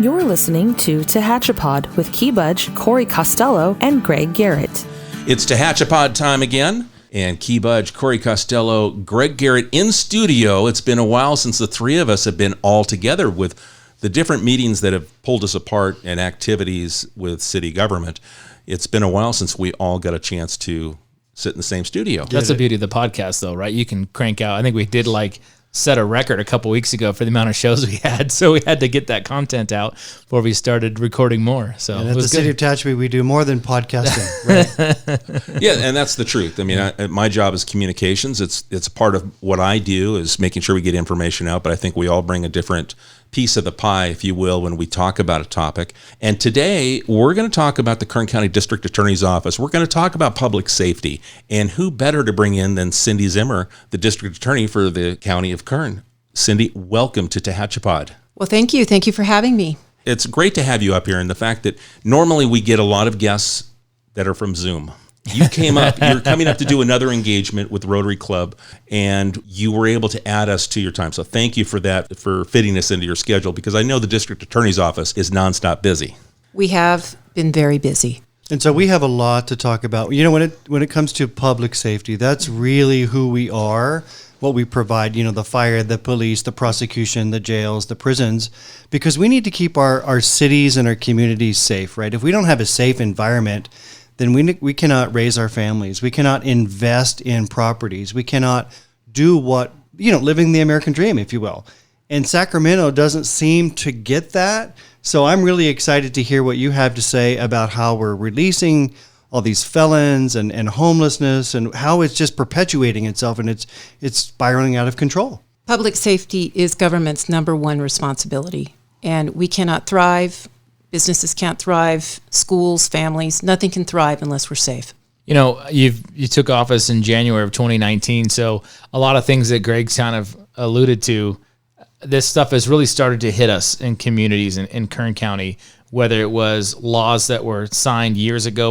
You're listening to TehachaPod with Key Budge, Corey Costello, and Greg Garrett. It's TehachaPod time again, and Key Budge, Corey Costello, Greg Garrett in studio. It's been a while since the three of us have been all together with the different meetings that have pulled us apart and activities with city government. It's been a while since we all got a chance to sit in the same studio. That's the beauty of the podcast, though, right? You can crank out. I think we did set a record a couple weeks ago for the amount of shows we had, so we had to get that content out before we started recording more. So and at the city of Tehachapi, we do more than podcasting. Right? Yeah, and that's the truth. I mean, my job is communications. It's part of what I do is making sure we get information out, but I think we all bring a different piece of the pie, if you will, when we talk about a topic. And today, we're going to talk about the Kern County District Attorney's Office. We're going to talk about public safety. And who better to bring in than Cynthia Zimmer, the District Attorney for the County of Kern. Cindy, welcome to TehachaPod. Well, thank you. Thank you for having me. It's great to have you up here, and the fact that normally we get a lot of guests that are from Zoom. You came up, you're coming up to do another engagement with Rotary Club, and you were able to add us to your time. So thank you for that, for fitting us into your schedule, because I know the District Attorney's Office is nonstop busy. We have been very busy. And so we have a lot to talk about. You know, when it comes to public safety, that's really who we are, what we provide, the fire, the police, the prosecution, the jails, the prisons, because we need to keep our cities and our communities safe, right? If we don't have a safe environment, then we cannot raise our families. We cannot invest in properties. We cannot do living the American dream, if you will. And Sacramento doesn't seem to get that. So I'm really excited to hear what you have to say about how we're releasing all these felons and homelessness and how it's just perpetuating itself and it's spiraling out of control. Public safety is government's number one responsibility, and we cannot thrive. Businesses can't thrive, schools, families, nothing can thrive unless we're safe. You took office in January of 2019, so a lot of things that Greg's kind of alluded to, this stuff has really started to hit us in communities in Kern County, whether it was laws that were signed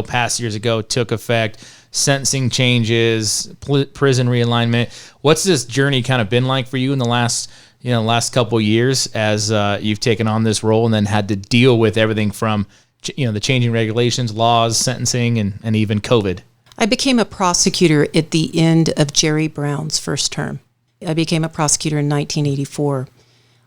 passed years ago, took effect, sentencing changes, prison realignment. What's this journey kind of been like for you in the last couple of years as you've taken on this role and then had to deal with everything from, the changing regulations, laws, sentencing, and even COVID? I became a prosecutor at the end of Jerry Brown's first term. I became a prosecutor in 1984.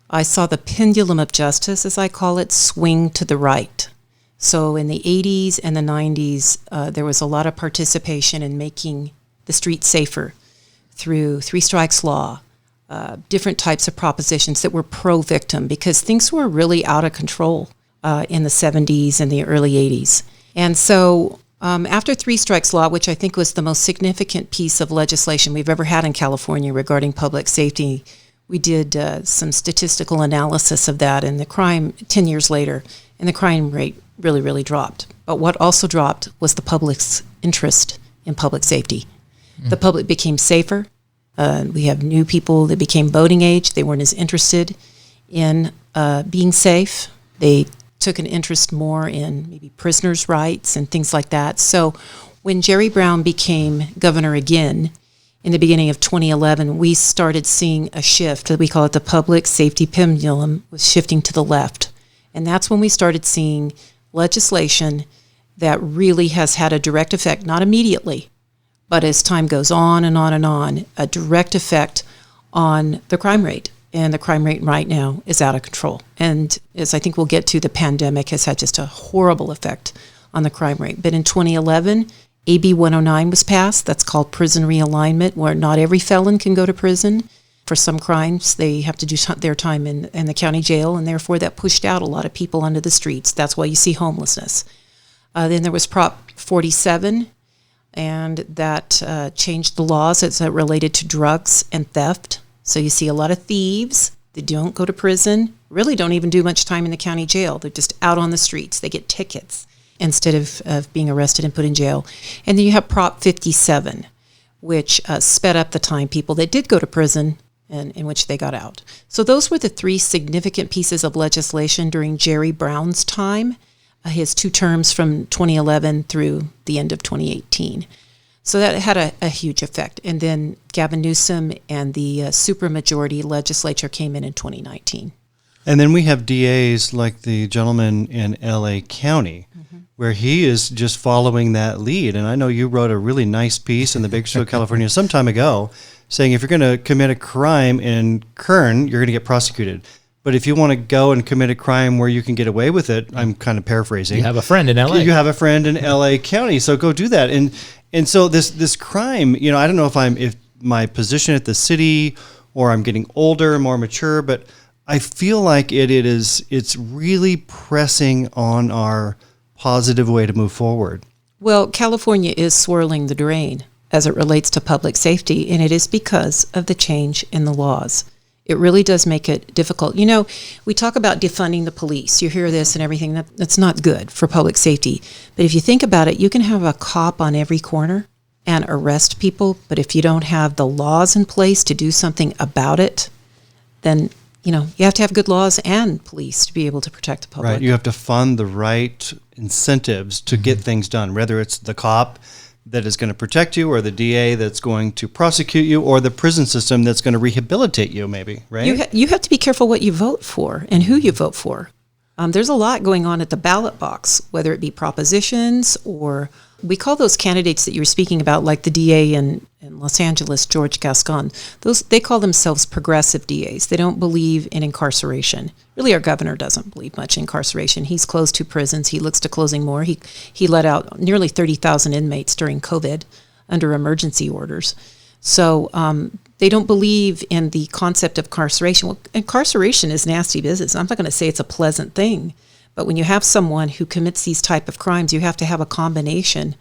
I saw the pendulum of justice, as I call it, swing to the right. So in the 80s and the 90s, there was a lot of participation in making the streets safer through three strikes law, different types of propositions that were pro-victim, because things were really out of control in the 70s and the early 80s. And so after three strikes law, which I think was the most significant piece of legislation we've ever had in California regarding public safety, we did some statistical analysis of that, and the crime 10 years later, and the crime rate really, really dropped. But what also dropped was the public's interest in public safety. The public became safer. We have new people that became voting age. They weren't as interested in being safe. They took an interest more in maybe prisoners' rights and things like that. So when Jerry Brown became governor again in the beginning of 2011, we started seeing a shift. We call it the public safety pendulum was shifting to the left. And that's when we started seeing legislation that really has had a direct effect, not immediately, but as time goes on and on and on, a direct effect on the crime rate. And the crime rate right now is out of control. And as I think we'll get to, the pandemic has had just a horrible effect on the crime rate. But in 2011, AB 109 was passed. That's called prison realignment, where not every felon can go to prison. For some crimes, they have to do their time in the county jail, and therefore that pushed out a lot of people onto the streets. That's why you see homelessness. Then there was Prop 47, and that changed the laws as it related to drugs and theft. So you see a lot of thieves that don't go to prison, really don't even do much time in the county jail. They're just out on the streets. They get tickets instead of being arrested and put in jail. And then you have Prop 57, which sped up the time people that did go to prison and in which they got out. So those were the three significant pieces of legislation during Jerry Brown's time, his two terms from 2011 through the end of 2018. So that had a huge effect. And then Gavin Newsom and the supermajority legislature came in 2019. And then we have DAs like the gentleman in LA County, where he is just following that lead. And I know you wrote a really nice piece in the Bakersfield, California some time ago saying if you're going to commit a crime in Kern, you're going to get prosecuted. But if you want to go and commit a crime where you can get away with it, I'm kind of paraphrasing. You have a friend in LA. You have a friend in LA County, so go do that. And so this crime, I don't know if my position at the city or I'm getting older, more mature, but I feel like it's really pressing on our positive way to move forward. Well, California is swirling the drain as it relates to public safety, and it is because of the change in the laws. It really does make it difficult. We talk about defunding the police. You hear this and everything. That's not good for public safety. But if you think about it, you can have a cop on every corner and arrest people. But if you don't have the laws in place to do something about it, then, you have to have good laws and police to be able to protect the public. Right. You have to fund the right incentives to get things done, whether it's the cop that is going to protect you or the DA that's going to prosecute you or the prison system that's going to rehabilitate you maybe, right? You have to be careful what you vote for and who you vote for. There's a lot going on at the ballot box, whether it be propositions or we call those candidates that you were speaking about, like the DA in Los Angeles, George Gascon. They call themselves progressive DAs. They don't believe in incarceration. Really, our governor doesn't believe much in incarceration. He's closed 2 prisons. He looks to closing more. He let out nearly 30,000 inmates during COVID under emergency orders. So they don't believe in the concept of incarceration. Well, incarceration is nasty business. I'm not going to say it's a pleasant thing, but when you have someone who commits these type of crimes, you have to have a combination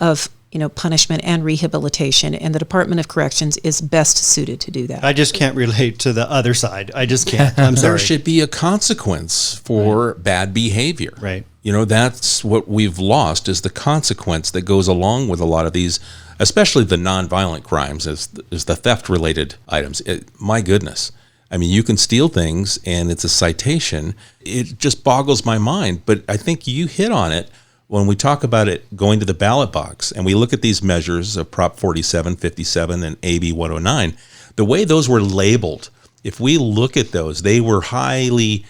of punishment and rehabilitation, and the Department of Corrections is best suited to do that. I just can't relate to the other side. I just can't. I'm sorry. There should be a consequence for bad behavior. Right. That's what we've lost is the consequence that goes along with a lot of these, especially the nonviolent crimes, is the theft-related items. My goodness. I mean, you can steal things and it's a citation. It just boggles my mind. But I think you hit on it when we talk about it going to the ballot box and we look at these measures of Prop 47, 57, and AB 109, the way those were labeled, if we look at those, they were highly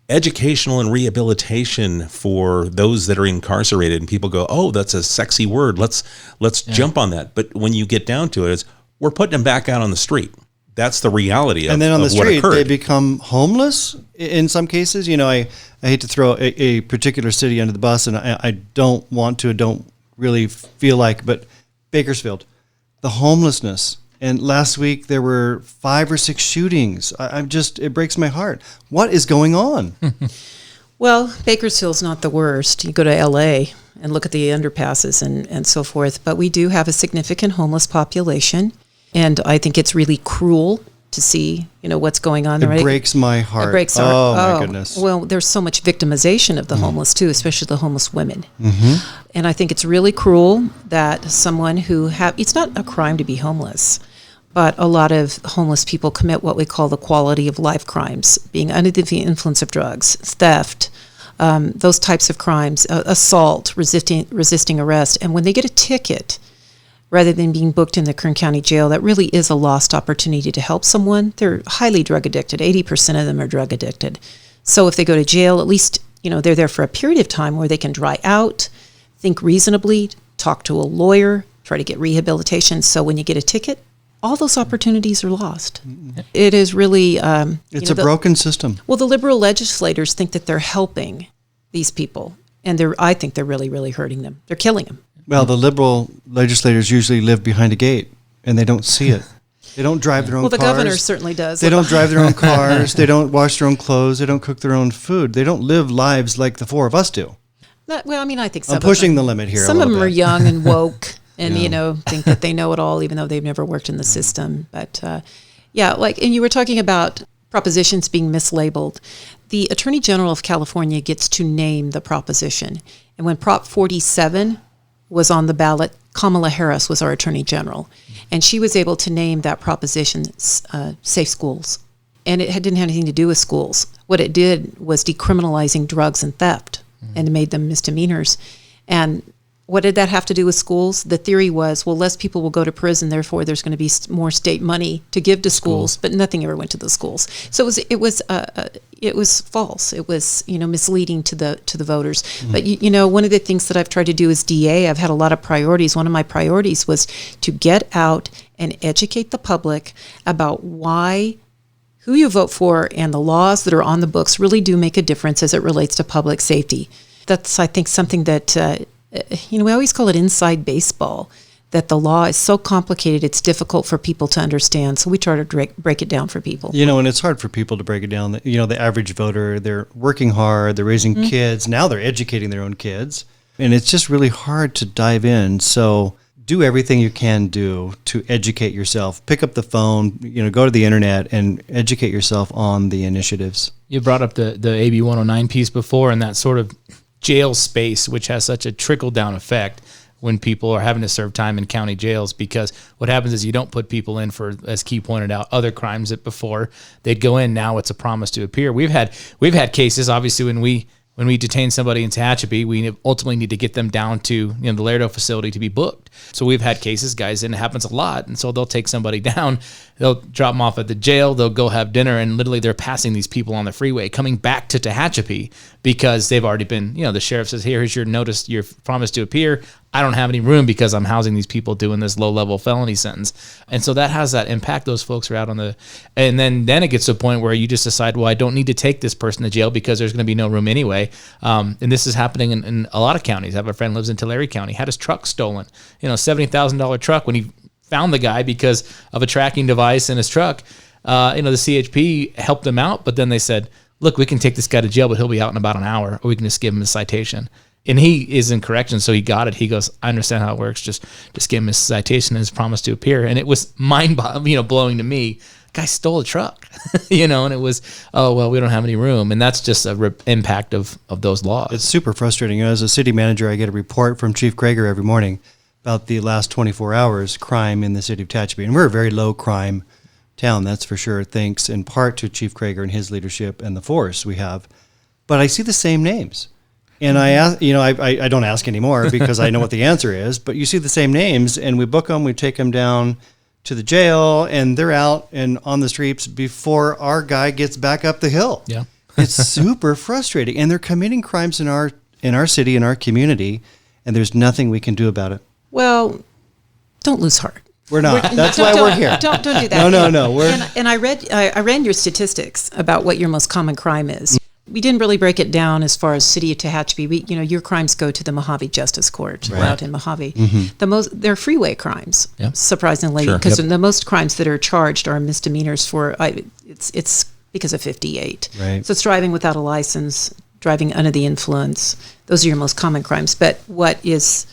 educational and rehabilitation for those that are incarcerated. And people go, oh, that's a sexy word. Let's jump on that. But when you get down to it, we're putting them back out on the street. That's the reality of, and then on the street, what they become homeless in some cases. I hate to throw a particular city under the bus, and I don't really feel like, but Bakersfield, the homelessness. And last week there were 5 or 6 shootings. It breaks my heart. What is going on? Well, Bakersfield's not the worst. You go to LA and look at the underpasses and so forth, but we do have a significant homeless population. And I think it's really cruel to see, what's going on. It breaks my heart. It breaks our heart. Oh, my goodness. Well, there's so much victimization of the homeless, too, especially the homeless women. Mm-hmm. And I think it's really cruel that someone it's not a crime to be homeless, but a lot of homeless people commit what we call the quality of life crimes, being under the influence of drugs, theft, those types of crimes, assault, resisting arrest. And when they get a ticket, rather than being booked in the Kern County Jail, that really is a lost opportunity to help someone. They're highly drug addicted. 80% of them are drug addicted. So if they go to jail, at least, they're there for a period of time where they can dry out, think reasonably, talk to a lawyer, try to get rehabilitation. So when you get a ticket, all those opportunities are lost. It is really... it's a broken system. Well, the liberal legislators think that they're helping these people. And I think they're really, really hurting them. They're killing them. Well, the liberal legislators usually live behind a gate, and they don't see it. They don't drive their own cars. Well, the governor certainly does. They don't drive their own cars. They don't wash their own clothes. They don't cook their own food. They don't live lives like the 4 of us do. I think I'm pushing the limit here. Some of them are young and woke and, think that they know it all, even though they've never worked in the system. But, and you were talking about propositions being mislabeled. The Attorney General of California gets to name the proposition. And when Prop 47 was on the ballot, Kamala Harris was our Attorney General, and she was able to name that proposition safe schools. And it didn't have anything to do with schools. What it did was decriminalizing drugs and theft and made them misdemeanors. And What did that have to do with schools? The theory was, well, less people will go to prison, therefore there's going to be more state money to give to schools, but nothing ever went to the schools. So it was false. It was, misleading to the voters. But one of the things that I've tried to do as DA, I've had a lot of priorities. One of my priorities was to get out and educate the public about who you vote for and the laws that are on the books really do make a difference as it relates to public safety. That's, I think, something that we always call it inside baseball, that the law is so complicated, it's difficult for people to understand. So we try to break it down for people. And it's hard for people to break it down. The average voter, they're working hard, they're raising kids. Now they're educating their own kids. And it's just really hard to dive in. So do everything you can do to educate yourself. Pick up the phone, go to the internet and educate yourself on the initiatives. You brought up the AB 109 piece before, and that sort of jail space, which has such a trickle-down effect when people are having to serve time in county jails, because what happens is you don't put people in for, as Key pointed out, other crimes that before they'd go in. Now it's a promise to appear. We've had cases, obviously, when we detain somebody in Tehachapi, we ultimately need to get them down to the Laredo facility to be booked. So we've had cases, guys, and it happens a lot. And so they'll take somebody down, they'll drop them off at the jail, they'll go have dinner, and literally they're passing these people on the freeway coming back to Tehachapi because they've already been, the sheriff says, here's your notice, your promise to appear. I don't have any room because I'm housing these people doing this low-level felony sentence. And so that has that impact. Those folks are out on and then it gets to a point where you just decide, well, I don't need to take this person to jail because there's going to be no room anyway. And this is happening in a lot of counties. I have a friend who lives in Tulare County, had his truck stolen, $70,000 truck. When he found the guy because of a tracking device in his truck, the CHP helped him out, but then they said, look, we can take this guy to jail, but he'll be out in about an hour, or we can just give him a citation. And he is in correction, so he got it. He goes, I understand how it works. Just give him his citation and his promise to appear. And it was blowing to me. Guy stole a truck, and it was, oh, well, we don't have any room. And that's just a impact of those laws. It's super frustrating. As a city manager, I get a report from Chief Krager every morning about the last 24 hours crime in the city of Tehachapi. And we're a very low crime town, that's for sure, thanks in part to Chief Krager and his leadership and the force we have. But I see the same names. And I ask, I don't ask anymore because I know what the answer is, but you see the same names and we book them, we take them down to the jail and they're out and on the streets before our guy gets back up the hill. Yeah. It's super frustrating. And they're committing crimes in our city, in our community, and there's nothing we can do about it. Well, don't lose heart. We're not. That's why we're here. Don't do that. No. And I ran your statistics about what your most common crime is. We didn't really break it down as far as city of Tehachapi. Your crimes go to the Mojave Justice Court out in Mojave. Mm-hmm. They're freeway crimes, surprisingly, because the most crimes that are charged are misdemeanors for it's because of 58. Right. So it's driving without a license, driving under the influence. Those are your most common crimes. But what is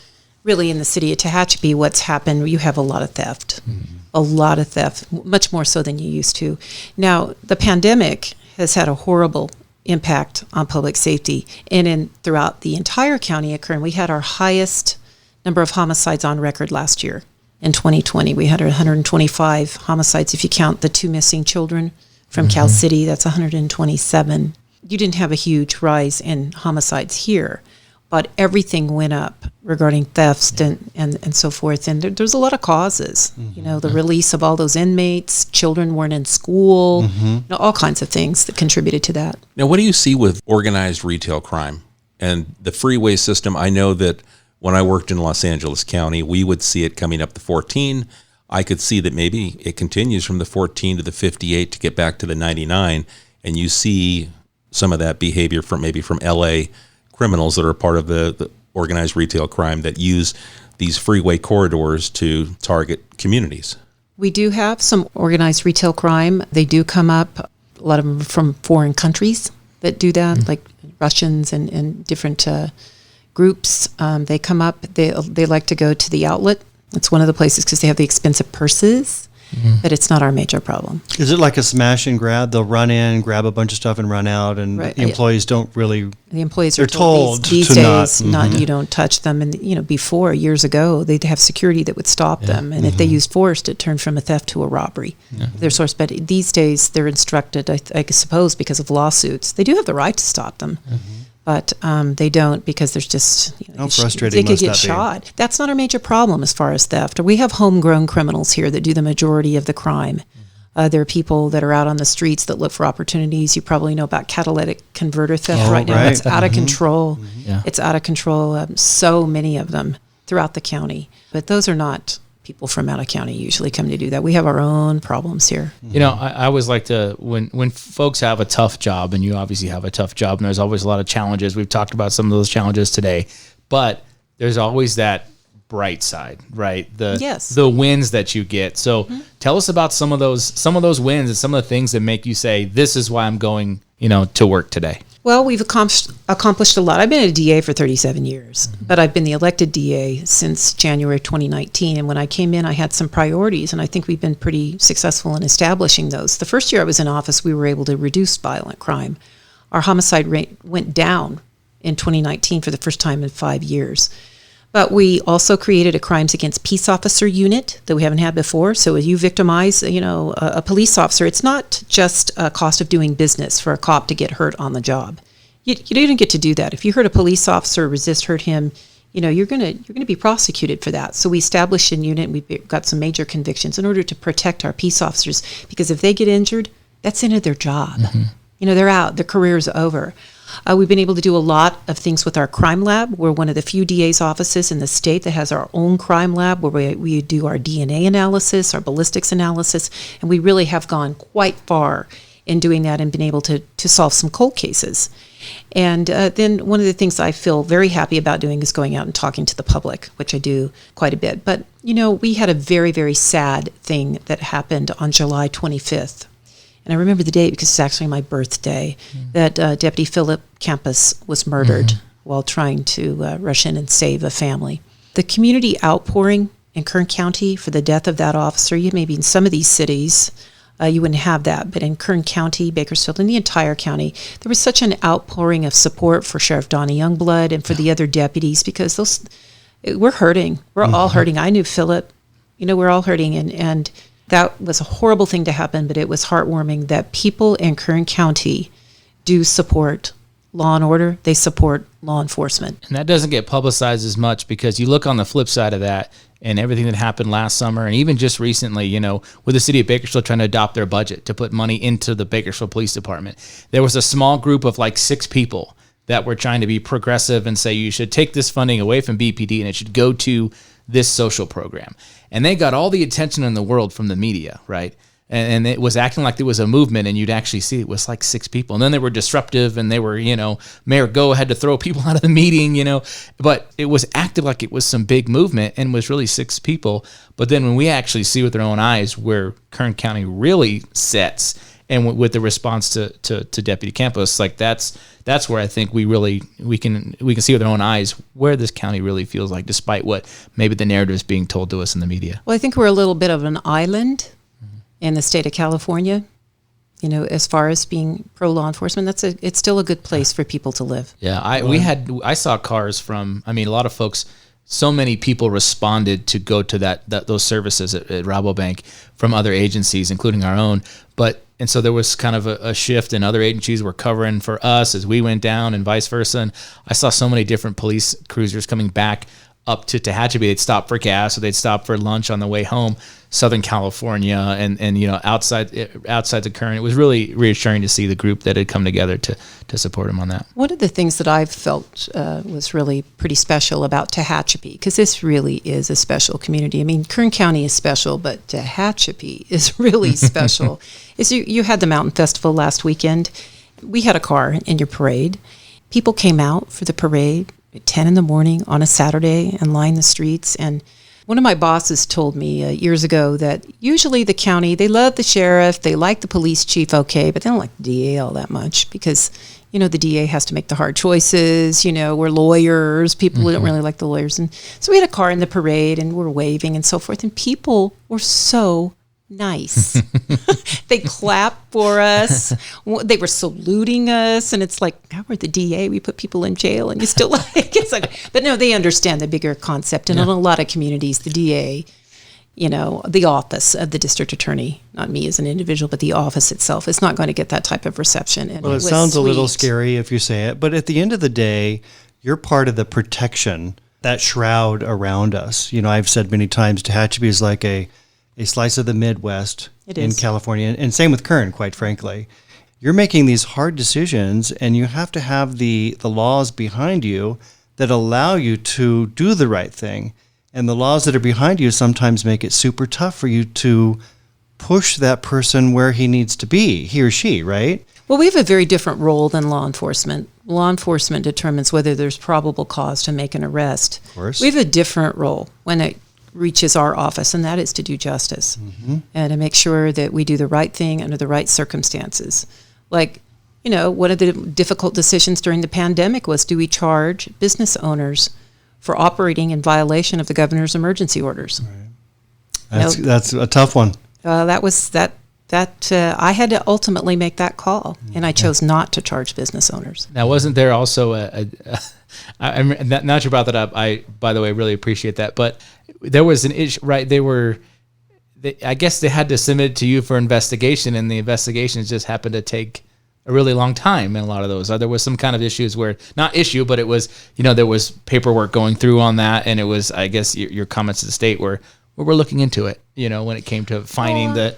really in the city of Tehachapi, what's happened, you have a lot of theft. Mm-hmm. A lot of theft, much more so than you used to. Now, the pandemic has had a horrible impact on public safety. And throughout the entire county of Kern, we had our highest number of homicides on record last year. In 2020, we had 125 homicides. If you count the 2 missing children from Cal City, that's 127. You didn't have a huge rise in homicides here, but everything went up regarding thefts and so forth. And there's a lot of causes, the release of all those inmates, children weren't in school, all kinds of things that contributed to that. Now, what do you see with organized retail crime and the freeway system? I know that when I worked in Los Angeles County, we would see it coming up to 14. I could see that maybe it continues from the 14 to the 58 to get back to the 99. And you see some of that behavior from LA criminals that are part of the organized retail crime that use these freeway corridors to target communities. We do have some organized retail crime. They do come up, a lot of them from foreign countries that do that, like Russians and different groups. They come up, they like to go to the outlet. It's one of the places because they have the expensive purses. But it's not our major problem. Is it like a smash and grab? They'll run in, grab a bunch of stuff and run out, and the employees don't really... The employees they're are told these to days, you don't touch them. And, before, years ago, they'd have security that would stop them. And if they used force, it turned from a theft to a robbery. Their source. But these days, they're instructed, I suppose, because of lawsuits. They do have the right to stop them. But they don't, because there's just how frustrating they could must get that be? shot. That's not our major problem as far as theft. We have homegrown criminals here that do the majority of the crime. There are people that are out on the streets that look for opportunities. You probably know about catalytic converter theft right now. right. It's out of control. Yeah. It's out of control. So many of them throughout the county. But those are not people from out of county usually come to do that. We have our own problems here. I always like to, when folks have a tough job, and you obviously have a tough job, and there's always a lot of challenges. We've talked about some of those challenges today, but there's always that bright side, right? The wins that you get. So tell us about some of those wins and some of the things that make you say, this is why I'm going, to work today. Well, we've accomplished a lot. I've been a DA for 37 years, but I've been the elected DA since January 2019. And when I came in, I had some priorities, and I think we've been pretty successful in establishing those. The first year I was in office, we were able to reduce violent crime. Our homicide rate went down in 2019 for the first time in 5 years. But we also created a crimes against peace officer unit that we haven't had before. So as you victimize, a police officer, it's not just a cost of doing business for a cop to get hurt on the job. You didn't get to do that. If you hurt a police officer, hurt him, you're going to be prosecuted for that. So we established a unit, and we've got some major convictions in order to protect our peace officers, because if they get injured, that's the end of their job. They're out. Their career's over. We've been able to do a lot of things with our crime lab. We're one of the few DA's offices in the state that has our own crime lab, where we do our DNA analysis, our ballistics analysis, and we really have gone quite far in doing that and been able to solve some cold cases. And then one of the things I feel very happy about doing is going out and talking to the public, which I do quite a bit. But, we had a very, very sad thing that happened on July 25th. And I remember the date because it's actually my birthday, that Deputy Philip Campus was murdered while trying to rush in and save a family. The community outpouring in Kern County for the death of that officer, maybe in some of these cities, you wouldn't have that. But in Kern County, Bakersfield, and the entire county, there was such an outpouring of support for Sheriff Donnie Youngblood and for the other deputies, because we're hurting. We're all hurting. I knew Philip. We're all hurting. And that was a horrible thing to happen, but it was heartwarming that people in Kern County do support law and order. They support law enforcement. And that doesn't get publicized as much, because you look on the flip side of that and everything that happened last summer, and even just recently, with the city of Bakersfield trying to adopt their budget to put money into the Bakersfield Police Department. There was a small group of 6 people that were trying to be progressive and say you should take this funding away from BPD and it should go to this social program. And they got all the attention in the world from the media, right? And it was acting like there was a movement, and you'd actually see it was 6 people. And then they were disruptive, and they were, Mayor Go had to throw people out of the meeting, But it was acted like it was some big movement and was really 6 people. But then when we actually see with our own eyes where Kern County really sets, and with the response to Deputy Campos, that's where I think we can see with our own eyes where this county really feels like, despite what maybe the narrative is being told to us in the media. Well, I think we're a little bit of an island in the state of California. As far as being pro law enforcement, it's still a good place for people to live. Yeah, I saw cars from. A lot of folks. So many people responded to go to those services at Rabobank from other agencies, including our own. And so there was kind of a shift, and other agencies were covering for us as we went down, and vice versa. And I saw so many different police cruisers coming back up to Tehachapi. They'd stop for gas, or they'd stop for lunch on the way home. Southern California and outside the Kern. It was really reassuring to see the group that had come together to support him on that. One of the things that I've felt was really pretty special about Tehachapi, because this really is a special community. Kern County is special, but Tehachapi is really special. Is you had the Mountain Festival last weekend. We had a car in your parade. People came out for the parade at 10 in the morning on a Saturday and lined the streets. And one of my bosses told me years ago that usually the county, they love the sheriff, they like the police chief, okay, but they don't like the DA all that much, because, the DA has to make the hard choices. We're lawyers. People don't really like the lawyers. And so we had a car in the parade, and we're waving and so forth, and people were so nice. They clapped for us. They were saluting us, and it's like, now we're the DA. We put people in jail, and you still it's like, but no, they understand the bigger concept. And in a lot of communities, the DA the office of the district attorney, not me as an individual, but the office itself is not going to get that type of reception. And well, it sounds a little scary if you say it, but at the end of the day, you're part of the protection, that shroud around us. I've said many times, Tehachapi is like a slice of the Midwest in California, and same with Kern, quite frankly. You're making these hard decisions, and you have to have the laws behind you that allow you to do the right thing. And the laws that are behind you sometimes make it super tough for you to push that person where he needs to be, he or she, right? Well, we have a very different role than law enforcement. Law enforcement determines whether there's probable cause to make an arrest. Of course. We have a different role when it reaches our office, and that is to do justice and to make sure that we do the right thing under the right circumstances. Like, one of the difficult decisions during the pandemic was, do we charge business owners for operating in violation of the governor's emergency orders? Right. That's a tough one. I had to ultimately make that call, and I chose not to charge business owners. Now, wasn't there also now that you brought that up, I, by the way, really appreciate that, but there was an issue, right? I guess they had to submit it to you for investigation, and the investigations just happened to take a really long time in a lot of those. There was some kind of issues where, not issue, but it was, there was paperwork going through on that, and it was, I guess, your comments to the state were, we're looking into it, when it came to finding the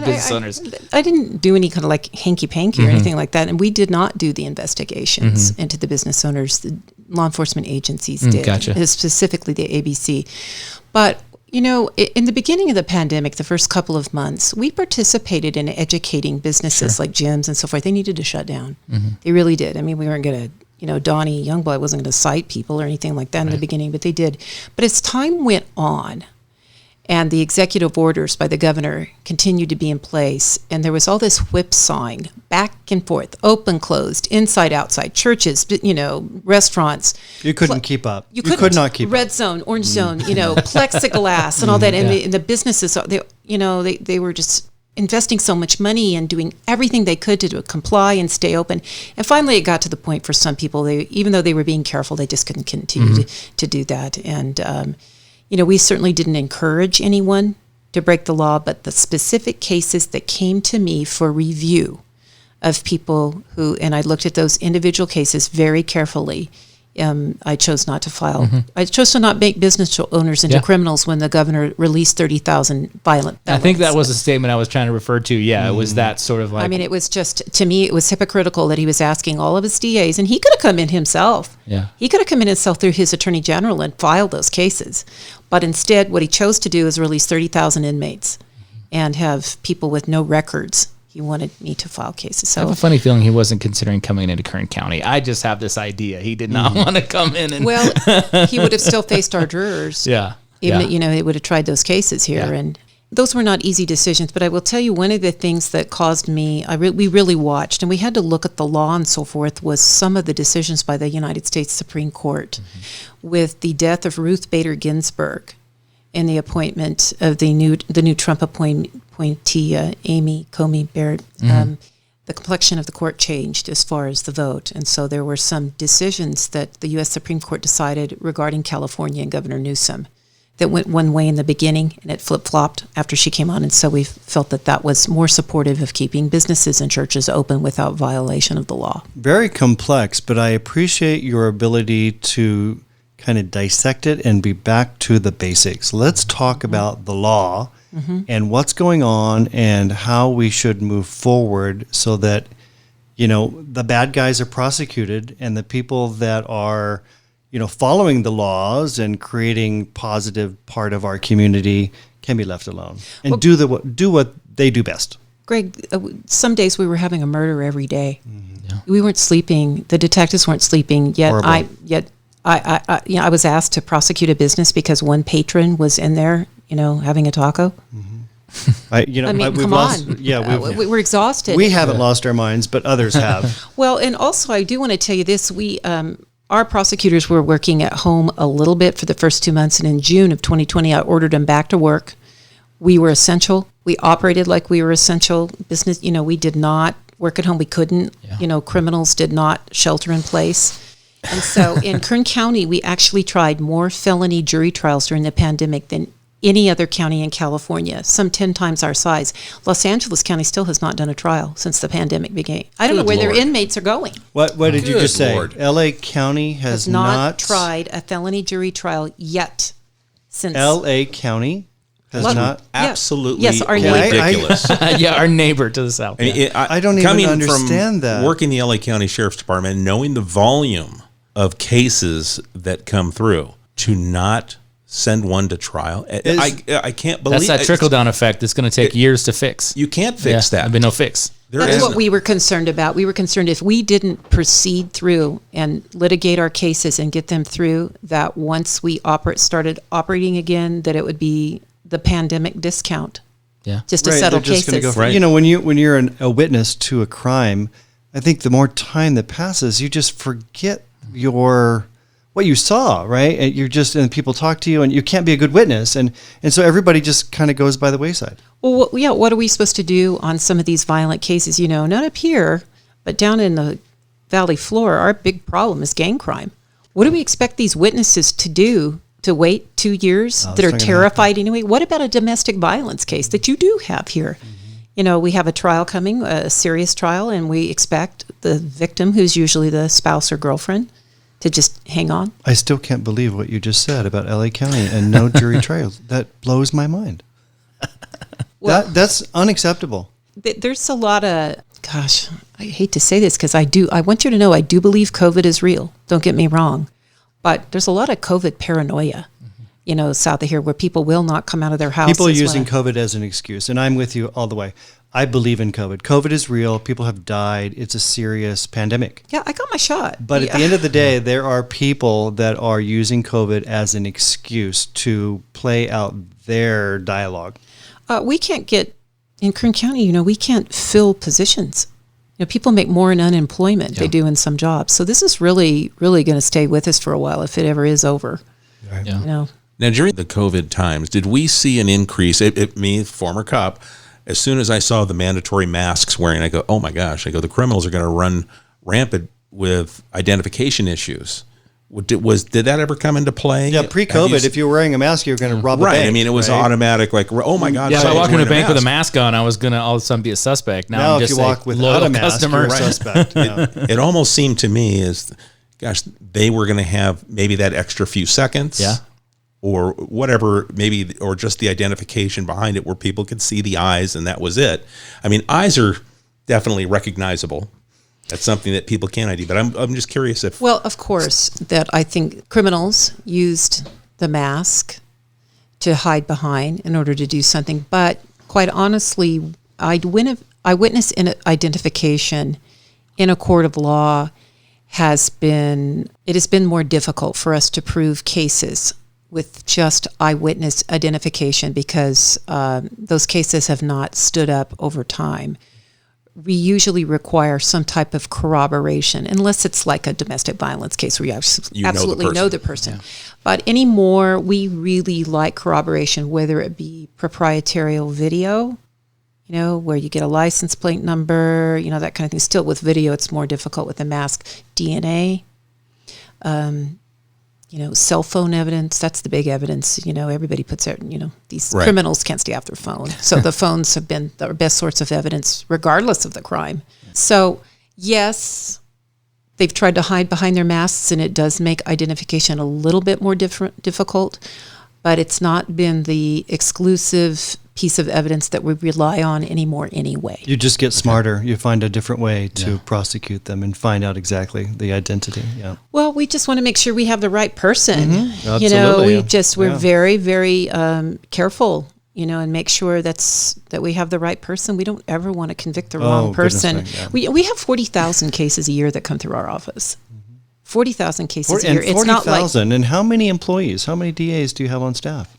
business owners. I didn't do any kind of like hanky-panky or anything like that, and we did not do the investigations into the business owners. The law enforcement agencies did, gotcha. Specifically the ABC. But in the beginning of the pandemic, the first couple of months, we participated in educating businesses like gyms and so forth. They needed to shut down. They really did. I mean, we weren't going to, Donnie Youngblood wasn't going to cite people or anything like that in the beginning, but they did. But as time went on, and the executive orders by the governor continued to be in place, and there was all this whipsawing back and forth, open, closed, inside, outside, churches, restaurants. You couldn't keep up. You could not keep red up. Zone, orange zone, plexiglass and all that. And the businesses, they were just investing so much money and doing everything they could to comply and stay open. And finally, it got to the point for some people, even though they were being careful, they just couldn't continue to do that. And, we certainly didn't encourage anyone to break the law, but the specific cases that came to me for review of people who, and I looked at those individual cases very carefully, I chose not to file. I chose to not make business owners into criminals when the governor released 30,000 violent felons. I think that was the statement I was trying to refer to. Yeah, it was that sort of like... I mean, it was just, to me, it was hypocritical that he was asking all of his DAs, and he could have come in himself. Yeah. He could have come in himself through his attorney general and filed those cases. But instead, what he chose to do is release 30,000 inmates and have people with no records. He wanted me to file cases. So I have a funny feeling he wasn't considering coming into Kern County. I just have this idea. He did not want to come in. And well, he would have still faced our jurors. Yeah. Even, he would have tried those cases here. Yeah. And those were not easy decisions. But I will tell you, one of the things that caused me, we really watched, and we had to look at the law and so forth, was some of the decisions by the United States Supreme Court with the death of Ruth Bader Ginsburg and the appointment of the new Trump appointee, Amy Coney Barrett. The complexion of the court changed as far as the vote. And so there were some decisions that the U.S. Supreme Court decided regarding California and Governor Newsom that went one way in the beginning, and it flip-flopped after she came on. And so we felt that was more supportive of keeping businesses and churches open without violation of the law. Very complex, but I appreciate your ability to kind of dissect it and be back to the basics. Let's talk about the law and what's going on and how we should move forward so that, the bad guys are prosecuted and the people that are, following the laws and creating positive part of our community can be left alone and do what they do best. Greg, some days we were having a murder every day. Yeah. We weren't sleeping. The detectives weren't sleeping yet. Horrible. I was asked to prosecute a business because one patron was in there, having a taco. Come on. Yeah, we're exhausted. We haven't lost our minds, but others have. Well, and also I do want to tell you this: our prosecutors were working at home a little bit for the first 2 months, and in June of 2020, I ordered them back to work. We were essential. We operated like we were essential business. We did not work at home. We couldn't. Yeah. Criminals did not shelter in place. And so in Kern County, we actually tried more felony jury trials during the pandemic than any other county in California, some 10 times our size. Los Angeles County still has not done a trial since the pandemic began. I don't know where their inmates are going. What did you just say? Lord. L.A. County has not tried a felony jury trial yet. Since L.A. County has not. Absolutely Yes, our neighbor. ridiculous. Yeah, our neighbor to the south. I mean, I don't even coming understand from that. Working the LA County Sheriff's Department, knowing the volume of cases that come through, to not send one to trial, I can't believe That's that trickle-down effect. It's going to take years to fix. You can't fix that. There'll be no fix. That's what we were concerned about. We were concerned if we didn't proceed through and litigate our cases and get them through, that once we started operating again, that it would be the pandemic discount. Yeah. Just to settle cases. Right. You know, when you're a witness to a crime, I think the more time that passes, you just forget what you saw, right? And people talk to you, and you can't be a good witness, and so everybody just kind of goes by the wayside. Well, what are we supposed to do on some of these violent cases? You know, not up here, but down in the valley floor, our big problem is gang crime. What do we expect these witnesses to do? To wait 2 years that are terrified anyway? What about a domestic violence case that you do have here? Mm-hmm. You know, we have a trial coming, a serious trial, and we expect the victim, who's usually the spouse or girlfriend, to just hang on. I still can't believe what you just said about LA County and no jury trials. That blows my mind. Well, that's unacceptable. There's a lot of, gosh, I hate to say this because I want you to know I do believe COVID is real. Don't get me wrong. But there's a lot of COVID paranoia, you know, south of here where people will not come out of their houses. People are using COVID as an excuse, and I'm with you all the way. I believe in COVID. COVID is real. People have died. It's a serious pandemic. Yeah, I got my shot. But at the end of the day, there are people that are using COVID as an excuse to play out their dialogue. We can't get, in Kern County, you know, we can't fill positions. You know, people make more in unemployment they do in some jobs. So this is really, really going to stay with us for a while if it ever is over. Right. You know. Now, during the COVID times, did we see an increase? Me, former cop, as soon as I saw the mandatory masks wearing, I go, oh my gosh, the criminals are going to run rampant with identification issues. Did that ever come into play? Yeah, pre-COVID, if you were wearing a mask, you were going to rob a bank. Right, I mean, it was automatic, like, oh my God. Yeah, if I walk in a bank with a mask on, I was going to all of a sudden be a suspect. Now I'm just if you walk without a mask, you're a suspect. Yeah. It almost seemed to me as, gosh, they were going to have maybe that extra few seconds. Yeah. Or whatever, maybe, or just the identification behind it where people could see the eyes and that was it. I mean, eyes are definitely recognizable. That's something that people can ID, but I'm just curious if... Well, of course, that I think criminals used the mask to hide behind in order to do something. But quite honestly, eyewitness identification in a court of law has been more difficult for us to prove cases with just eyewitness identification because those cases have not stood up over time. We usually require some type of corroboration, unless it's like a domestic violence case where you absolutely know the person. Yeah. But anymore, we really like corroboration, whether it be proprietarial video, you know, where you get a license plate number, you know, that kind of thing. Still with video, it's more difficult with the mask. DNA, you know, cell phone evidence, that's the big evidence. You know, everybody puts it, you know, these criminals can't stay off their phone. So the phones have been the best source of evidence, regardless of the crime. So, yes, they've tried to hide behind their masks, and it does make identification a little bit more difficult, but it's not been the exclusive piece of evidence that we rely on anymore anyway. You just get smarter. You find a different way to prosecute them and find out exactly the identity. Yeah. Well, we just want to make sure we have the right person. Mm-hmm. You know, we're very, very careful, you know, and make sure that we have the right person. We don't ever want to convict the wrong person. We have 40,000 cases a year that come through our office. 40,000 cases a year. It's not like, and how many employees, how many DAs do you have on staff?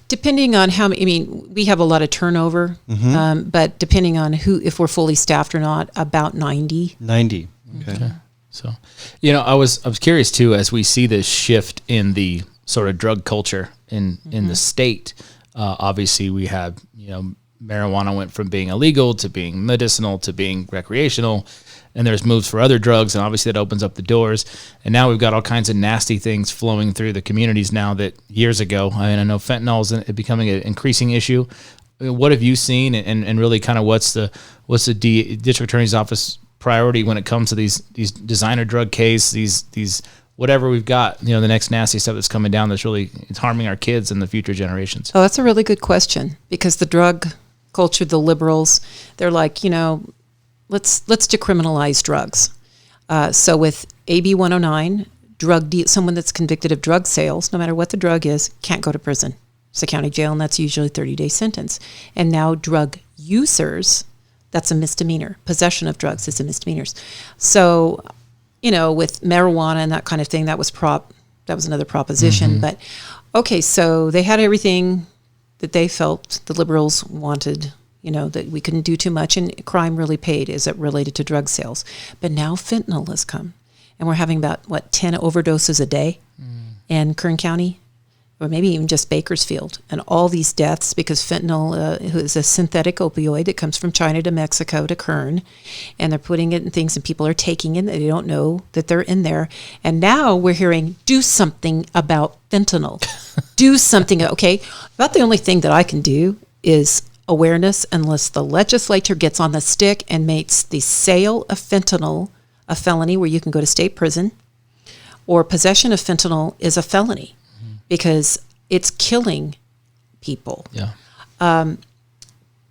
Depending on how, I mean, we have a lot of turnover, but depending on if we're fully staffed or not, about 90. 90. Okay. So, you know, I was curious too, as we see this shift in the sort of drug culture in the state. Obviously, we had, you know, marijuana went from being illegal to being medicinal to being recreational. and there's moves for other drugs, and obviously that opens up the doors. And now we've got all kinds of nasty things flowing through the communities now that years ago. I know fentanyl is becoming an increasing issue. What have you seen, and really kind of what's the district attorney's office priority when it comes to these designer drug cases, these whatever we've got, the next nasty stuff that's coming down it's harming our kids and the future generations? Oh, that's a really good question, because the drug culture, the liberals, they're like, let's decriminalize drugs. So with AB 109, someone that's convicted of drug sales, no matter what the drug is, can't go to prison. It's a county jail, and that's usually a 30-day sentence. And now drug users, that's a misdemeanor. Possession of drugs is a misdemeanor. So, with marijuana and that kind of thing, that was another proposition. Mm-hmm. But okay, so they had everything that they felt the liberals wanted, that we couldn't do too much, and crime really paid as it related to drug sales. But now fentanyl has come, and we're having about 10 overdoses a day in Kern County, or maybe even just Bakersfield, and all these deaths because fentanyl is a synthetic opioid that comes from China to Mexico to Kern, and they're putting it in things, and people are taking it, they don't know that they're in there. And now we're hearing, do something about fentanyl. Do something. Okay, about the only thing that I can do is awareness, unless the legislature gets on the stick and makes the sale of fentanyl a felony where you can go to state prison, or possession of fentanyl is a felony. Because it's killing people. Yeah.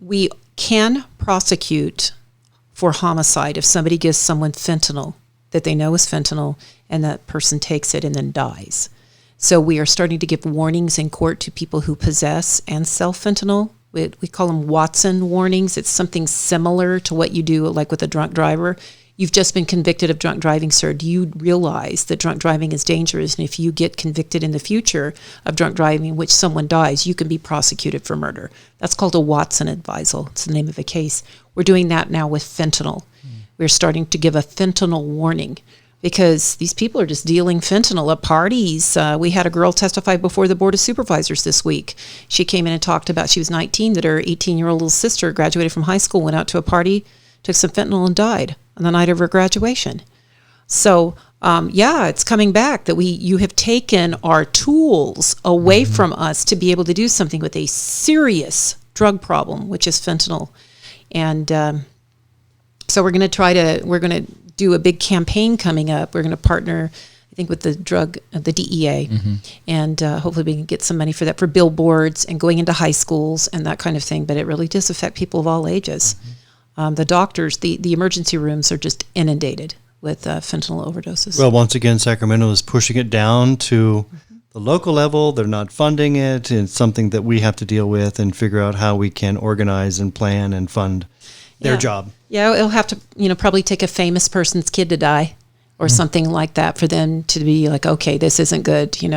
We can prosecute for homicide if somebody gives someone fentanyl that they know is fentanyl, and that person takes it and then dies. So we are starting to give warnings in court to people who possess and sell fentanyl. We call them Watson warnings. It's something similar to what you do like with a drunk driver. You've just been convicted of drunk driving, sir. Do you realize that drunk driving is dangerous? And if you get convicted in the future of drunk driving, which someone dies, you can be prosecuted for murder. That's called a Watson advisal. It's the name of a case. We're doing that now with fentanyl. We're starting to give a fentanyl warning because these people are just dealing fentanyl at parties. We had a girl testify before the Board of Supervisors this week. She came in and talked about, she was 19, that her 18-year-old little sister graduated from high school, went out to a party, took some fentanyl and died on the night of her graduation. So, it's coming back that you have taken our tools away from us to be able to do something with a serious drug problem, which is fentanyl. And so we're going to do a big campaign coming up. We're going to partner, I think, with the DEA, and hopefully we can get some money for that, for billboards and going into high schools and that kind of thing. But it really does affect people of all ages. The doctors, the emergency rooms are just inundated with fentanyl overdoses. Well, once again, Sacramento is pushing it down to the local level. They're not funding it. It's something that we have to deal with and figure out how we can organize and plan and fund their job. Yeah, it'll have to, probably take a famous person's kid to die or something like that for them to be like, okay, this isn't good, You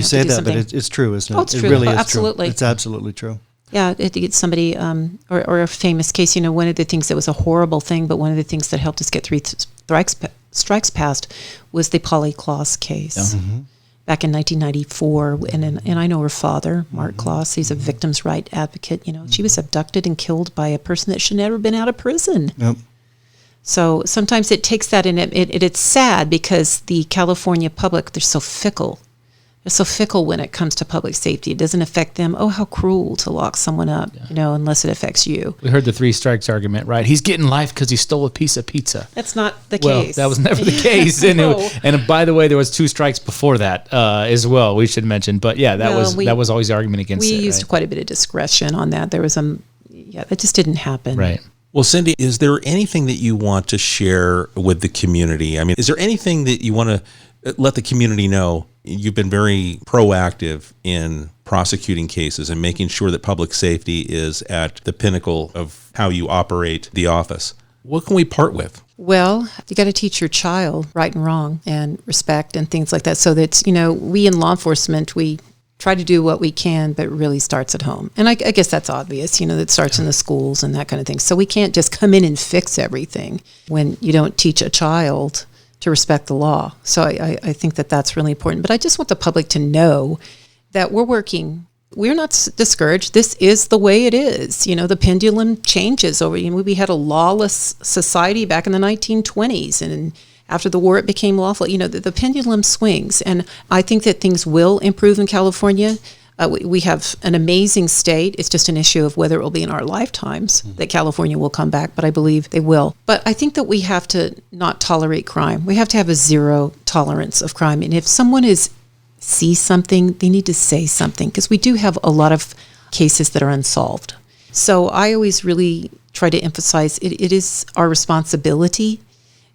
say that, but it's true, isn't it? Oh, it's true. It really is Absolutely. true. It's absolutely true. Yeah, to get somebody, or a famous case, one of the things that was a horrible thing, but one of the things that helped us get 3 strikes passed was the Polly Klaus case back in 1994. And I know her father, Mark Klaus, he's a victim's right advocate. She was abducted and killed by a person that should never been out of prison. Yep. So sometimes it takes that, and it's sad because the California public, they're so fickle. They're so fickle when it comes to public safety. It doesn't affect them. Oh, how cruel to lock someone up, unless it affects you. We heard the 3 strikes argument, right? He's getting life because he stole a piece of pizza. That's not the Well, case. that was never the case. And by the way, there was 2 strikes before that as well, we should mention. But yeah, that was always the argument against it. We used quite a bit of discretion on that. There was that just didn't happen. Right. Well, Cindy, is there anything that you want to share with the community? I mean, is there anything that you want to let the community know? You've been very proactive in prosecuting cases and making sure that public safety is at the pinnacle of how you operate the office. What can we part with? Well, you got to teach your child right and wrong and respect and things like that. So that's, we in law enforcement, we try to do what we can, but it really starts at home. And I guess that's obvious, that starts in the schools and that kind of thing. So we can't just come in and fix everything when you don't teach a child to respect the law. So I think that that's really important. But I just want the public to know that we're working We're not discouraged. This is the way it is. The pendulum changes over. We had a lawless society back in the 1920s, and after the war, it became lawful. The pendulum swings, and I think that things will improve in California. We have an amazing state. It's just an issue of whether it will be in our lifetimes that California will come back, but I believe they will. But I think that we have to not tolerate crime. We have to have a zero tolerance of crime. And if someone sees something, they need to say something, because we do have a lot of cases that are unsolved. So I always really try to emphasize it is our responsibility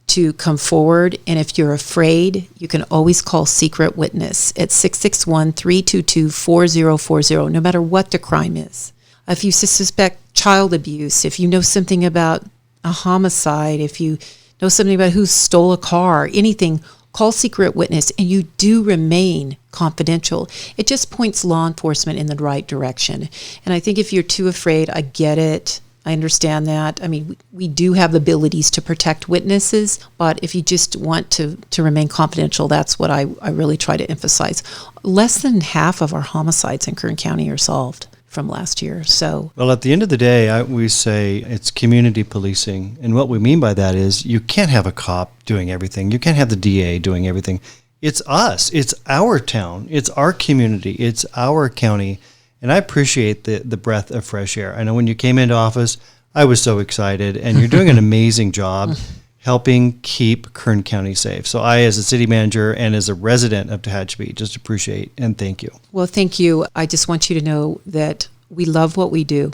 to come forward. And if you're afraid, you can always call Secret Witness at 661-322-4040, no matter what the crime is. If you suspect child abuse, if you know something about a homicide, if you know something about who stole a car, anything, call Secret Witness, and you do remain confidential. It just points law enforcement in the right direction. And I think if you're too afraid, I get it. I understand that. I mean, we do have the abilities to protect witnesses, but if you just want to remain confidential, that's what I really try to emphasize. Less than half of our homicides in Kern County are solved from last year. So, well, at the end of the day, we say it's community policing. And what we mean by that is you can't have a cop doing everything. You can't have the DA doing everything. It's us. It's our town. It's our community. It's our county. And I appreciate the breath of fresh air. I know when you came into office, I was so excited, and you're doing an amazing job helping keep Kern County safe. So I, as a city manager and as a resident of Tehachapi, just appreciate and thank you. Well, thank you. I just want you to know that we love what we do.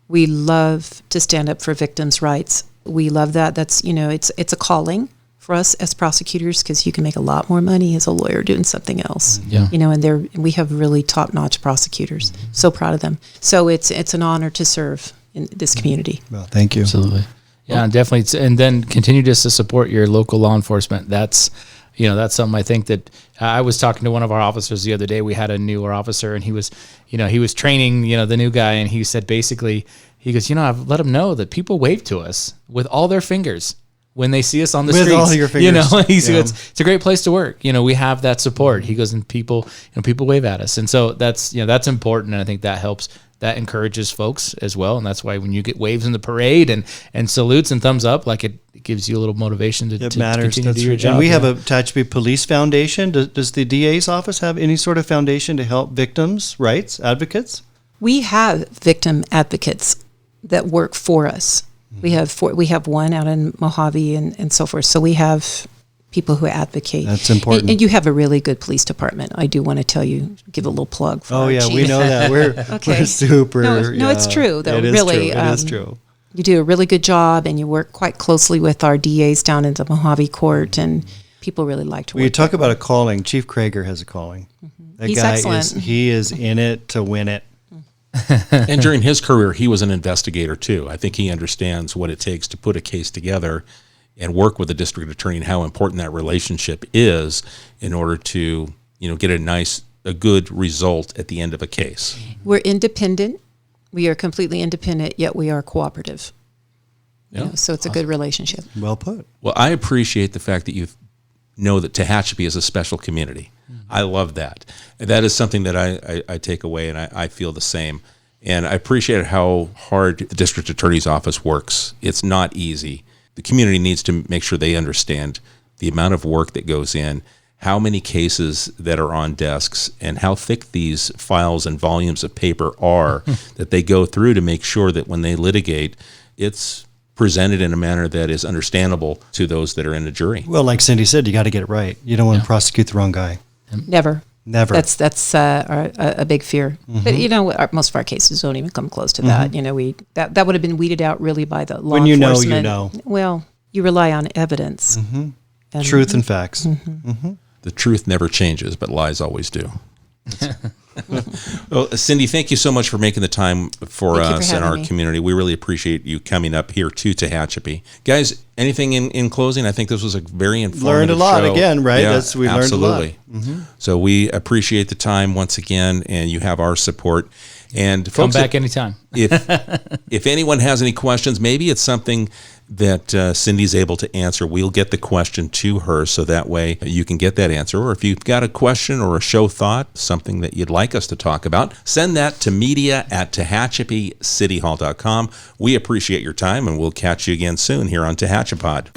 We love to stand up for victims' rights. We love that. That's, it's a calling for us as prosecutors, because you can make a lot more money as a lawyer doing something else. Yeah. And we have really top-notch prosecutors. So proud of them. So it's an honor to serve in this community. Well, thank you. Absolutely. Yeah, definitely. And then continue just to support your local law enforcement. That's something I think that I was talking to one of our officers the other day. We had a newer officer, and he was training, the new guy, and he said basically, he goes, I've let him know that people wave to us with all their fingers when they see us on the streets. With all your fingers. It's a great place to work. We have that support. He goes, and people wave at us. And so that's important. And I think that helps. That encourages folks as well. And that's why when you get waves in the parade and salutes and thumbs up, like it gives you a little motivation to continue to do your job. And we have a Tehachapi Police Foundation. Does the DA's office have any sort of foundation to help victims' rights advocates? We have victim advocates that work for us. We have one out in Mojave and so forth. So we have people who advocate. That's important. And you have a really good police department. I do want to give a little plug for our chief. We know that. We're super. No, it's true, though. It is really, true. It is true. You do a really good job, and you work quite closely with our DAs down in the Mojave court, and people really like to work. When you talk about a calling, Chief Krager has a calling. That He's guy excellent. He is in it to win it. And during his career, he was an investigator too. I think he understands what it takes to put a case together and work with the district attorney, and how important that relationship is in order to, get a good result at the end of a case. We're independent. We are completely independent, yet we are cooperative. Yeah. So it's a good relationship. Well put. Well, I appreciate the fact that you know that Tehachapi is a special community. I love that. That is something that I take away, and I feel the same. And I appreciate how hard the district attorney's office works. It's not easy. The community needs to make sure they understand the amount of work that goes in, how many cases that are on desks, and how thick these files and volumes of paper are that they go through to make sure that when they litigate, it's presented in a manner that is understandable to those that are in the jury. Well, like Cindy said, you got to get it right. You don't want to prosecute the wrong guy. Never. That's a big fear. Mm-hmm. But most of our cases don't even come close to that. That would have been weeded out really by the law when enforcement. You know. Well, you rely on evidence, truth and facts. The truth never changes, but lies always do. Well, Cindy, thank you so much for making the time for us and our community. We really appreciate you coming up here to Tehachapi. Guys, anything in closing? I think this was a very informative Learned a lot show. Again, right? Yeah, We learned a lot. Absolutely. So we appreciate the time once again, and you have our support. And Come folks, back anytime. if anyone has any questions, maybe it's something that Cindy's able to answer, we'll get the question to her so that way you can get that answer. Or if you've got a question or a show thought, something that you'd like us to talk about, send that to media@TehachapiCityHall.com. We appreciate your time, and we'll catch you again soon here on TehachaPod.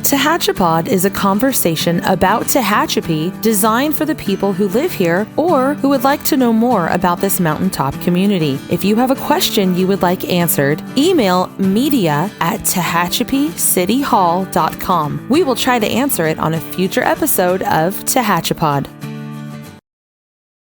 TehachaPod is a conversation about Tehachapi designed for the people who live here or who would like to know more about this mountaintop community. If you have a question you would like answered, email media@TehachapiCityHall.com. We will try to answer it on a future episode of TehachaPod.